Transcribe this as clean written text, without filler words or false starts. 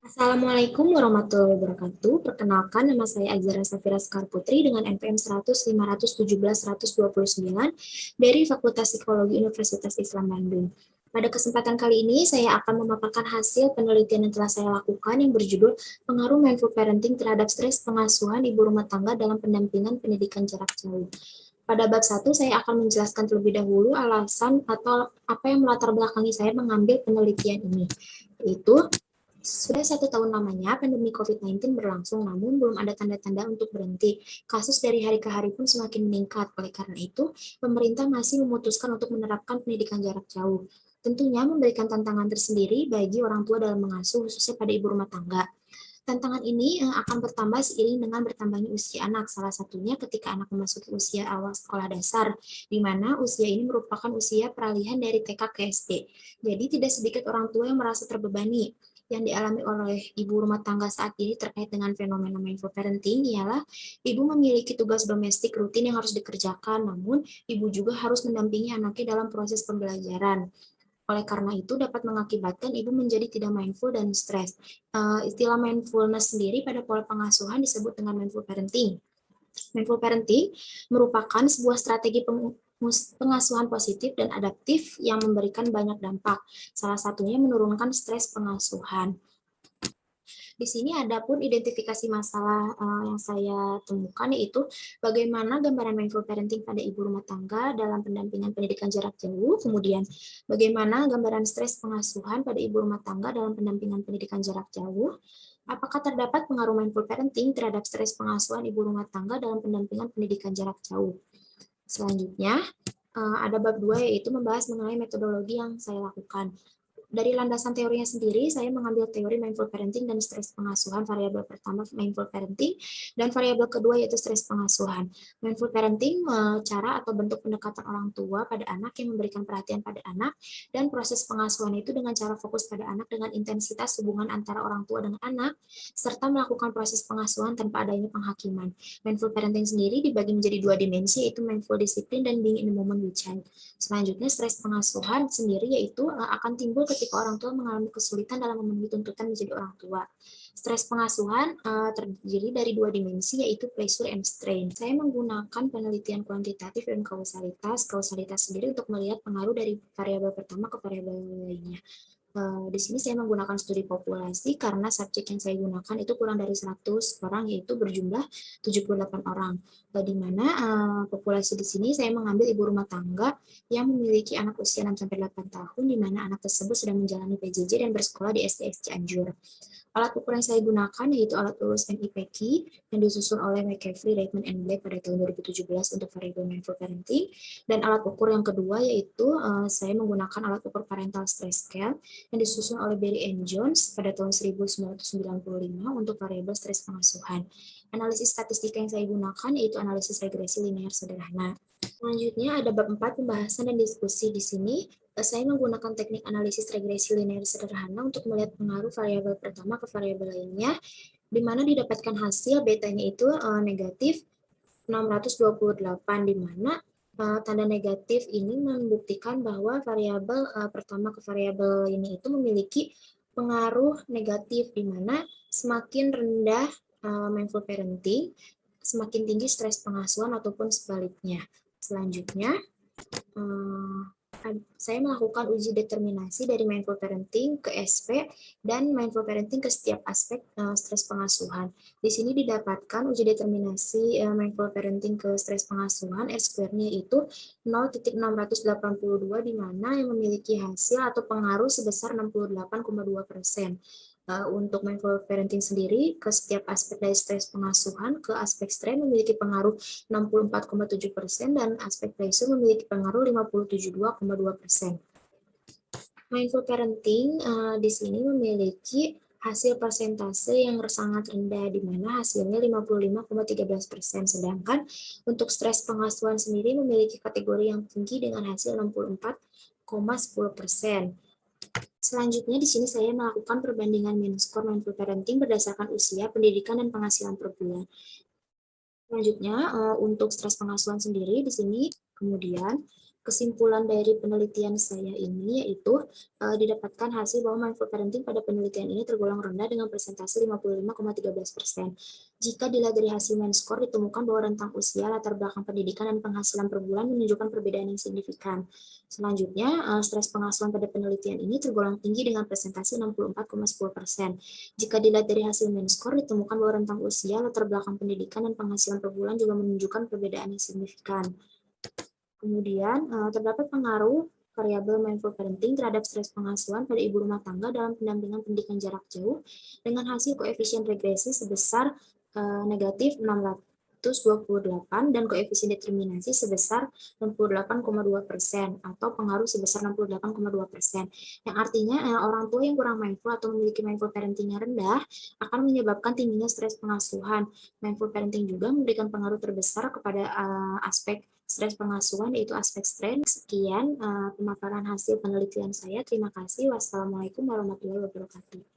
Assalamualaikum warahmatullahi wabarakatuh. Perkenalkan, nama saya Azhara Safira Sekar Putri dengan NPM 100 517 129 dari Fakultas Psikologi Universitas Islam Bandung. Pada kesempatan kali ini, saya akan memaparkan hasil penelitian yang telah saya lakukan yang berjudul Pengaruh Mindful Parenting terhadap Stres Pengasuhan Ibu Rumah Tangga dalam Pendampingan Pendidikan Jarak Jauh. Pada bab 1, saya akan menjelaskan terlebih dahulu alasan atau apa yang melatar belakangi saya mengambil penelitian ini, yaitu sudah 1 tahun lamanya pandemi COVID-19 berlangsung, namun belum ada tanda-tanda untuk berhenti. Kasus dari hari ke hari pun semakin meningkat. Oleh karena itu, pemerintah masih memutuskan untuk menerapkan pendidikan jarak jauh. Tentunya memberikan tantangan tersendiri bagi orang tua dalam mengasuh, khususnya pada ibu rumah tangga. Tantangan ini akan bertambah seiring dengan bertambahnya usia anak, salah satunya ketika anak memasuki usia awal sekolah dasar, di mana usia ini merupakan usia peralihan dari TK ke SD. Jadi tidak sedikit orang tua yang merasa terbebani. Yang dialami oleh ibu rumah tangga saat ini terkait dengan fenomena mindful parenting ialah ibu memiliki tugas domestik rutin yang harus dikerjakan, namun ibu juga harus mendampingi anaknya dalam proses pembelajaran. Oleh karena itu, dapat mengakibatkan ibu menjadi tidak mindful dan stres. Istilah mindfulness sendiri pada pola pengasuhan disebut dengan mindful parenting. Mindful parenting merupakan sebuah strategi pengasuhan positif dan adaptif yang memberikan banyak dampak. Salah satunya menurunkan stres pengasuhan. Di sini ada pun identifikasi masalah yang saya temukan, yaitu bagaimana gambaran mindful parenting pada ibu rumah tangga dalam pendampingan pendidikan jarak jauh, kemudian bagaimana gambaran stres pengasuhan pada ibu rumah tangga dalam pendampingan pendidikan jarak jauh, apakah terdapat pengaruh mindful parenting terhadap stres pengasuhan ibu rumah tangga dalam pendampingan pendidikan jarak jauh. Selanjutnya, ada bab 2 yaitu membahas mengenai metodologi yang saya lakukan. Dari landasan teorinya sendiri, saya mengambil teori mindful parenting dan stres pengasuhan. Variabel pertama mindful parenting, dan variabel kedua yaitu stres pengasuhan. Mindful parenting cara atau bentuk pendekatan orang tua pada anak yang memberikan perhatian pada anak, dan proses pengasuhan itu dengan cara fokus pada anak dengan intensitas hubungan antara orang tua dengan anak, serta melakukan proses pengasuhan tanpa adanya penghakiman. Mindful parenting sendiri dibagi menjadi 2 dimensi, yaitu mindful discipline dan being in the moment with child. Selanjutnya, stres pengasuhan sendiri yaitu akan timbul ketika orang tua mengalami kesulitan dalam memenuhi tuntutan menjadi orang tua. Stres pengasuhan terdiri dari 2 dimensi, yaitu pleasure and strain. Saya menggunakan penelitian kuantitatif dan kausalitas. Kausalitas sendiri untuk melihat pengaruh dari variabel pertama ke variabel lainnya. Di sini saya menggunakan studi populasi karena subjek yang saya gunakan itu kurang dari 100 orang, yaitu berjumlah 78 orang. Di mana populasi di sini saya mengambil ibu rumah tangga yang memiliki anak usia 6-8 tahun, di mana anak tersebut sedang menjalani PJJ dan bersekolah di STX Cianjur. Alat ukur yang saya gunakan yaitu alat urus MIPK yang disusun oleh McCaffrey, Reitman, and Black pada tahun 2017 untuk variabel mindful parenting. Dan alat ukur yang kedua yaitu saya menggunakan alat ukur parental stress scale yang disusun oleh Berry and Jones pada tahun 1995 untuk variabel stres pengasuhan. Analisis statistika yang saya gunakan yaitu analisis regresi linear sederhana. Selanjutnya ada bab 4 pembahasan dan diskusi. Di sini saya menggunakan teknik analisis regresi linear sederhana untuk melihat pengaruh variabel pertama ke variabel lainnya, di mana didapatkan hasil betanya itu negatif 628, di mana tanda negatif ini membuktikan bahwa variabel pertama ke variabel ini itu memiliki pengaruh negatif, di mana semakin rendah mindful parenting, semakin tinggi stres pengasuhan ataupun sebaliknya. Selanjutnya, saya melakukan uji determinasi dari mindful parenting ke SP dan mindful parenting ke setiap aspek stres pengasuhan. Di sini didapatkan uji determinasi mindful parenting ke stres pengasuhan R-square-nya itu 0,682, di mana yang memiliki hasil atau pengaruh sebesar 68,2%. Untuk mindful parenting sendiri ke setiap aspek dari stres pengasuhan ke aspek strain memiliki pengaruh 64,7% dan aspek pleasure memiliki pengaruh 57,2%. Mindful parenting di sini memiliki hasil persentase yang sangat rendah, di mana hasilnya 55,13%, sedangkan untuk stres pengasuhan sendiri memiliki kategori yang tinggi dengan hasil 64,10%. Selanjutnya, di sini saya melakukan perbandingan mean score mindful parenting berdasarkan usia, pendidikan, dan penghasilan per bulan. Selanjutnya, untuk stres pengasuhan sendiri, di sini kemudian Kesimpulan dari penelitian saya ini yaitu didapatkan hasil bahwa mindful parenting pada penelitian ini tergolong rendah dengan persentase 55,13%. Jika dilihat dari hasil Score ditemukan bahwa rentang usia, latar belakang pendidikan, dan penghasilan per bulan menunjukkan perbedaan yang signifikan. Selanjutnya, stres pengasuhan pada penelitian ini tergolong tinggi dengan persentase 64,10%. Jika dilihat dari hasil Score ditemukan bahwa rentang usia, latar belakang pendidikan, dan penghasilan per bulan juga menunjukkan perbedaan yang signifikan. Kemudian, terdapat pengaruh variabel mindful parenting terhadap stres pengasuhan pada ibu rumah tangga dalam pendampingan pendidikan jarak jauh dengan hasil koefisien regresi sebesar negatif 628 dan koefisien determinasi sebesar 68,2% atau pengaruh sebesar 68,2%. Yang artinya orang tua yang kurang mindful atau memiliki mindful parenting yang rendah akan menyebabkan tingginya stres pengasuhan. Mindful parenting juga memberikan pengaruh terbesar kepada aspek stres pengasuhan, yaitu aspek stres. Sekian pemaparan hasil penelitian saya. Terima kasih. Wassalamualaikum warahmatullahi wabarakatuh.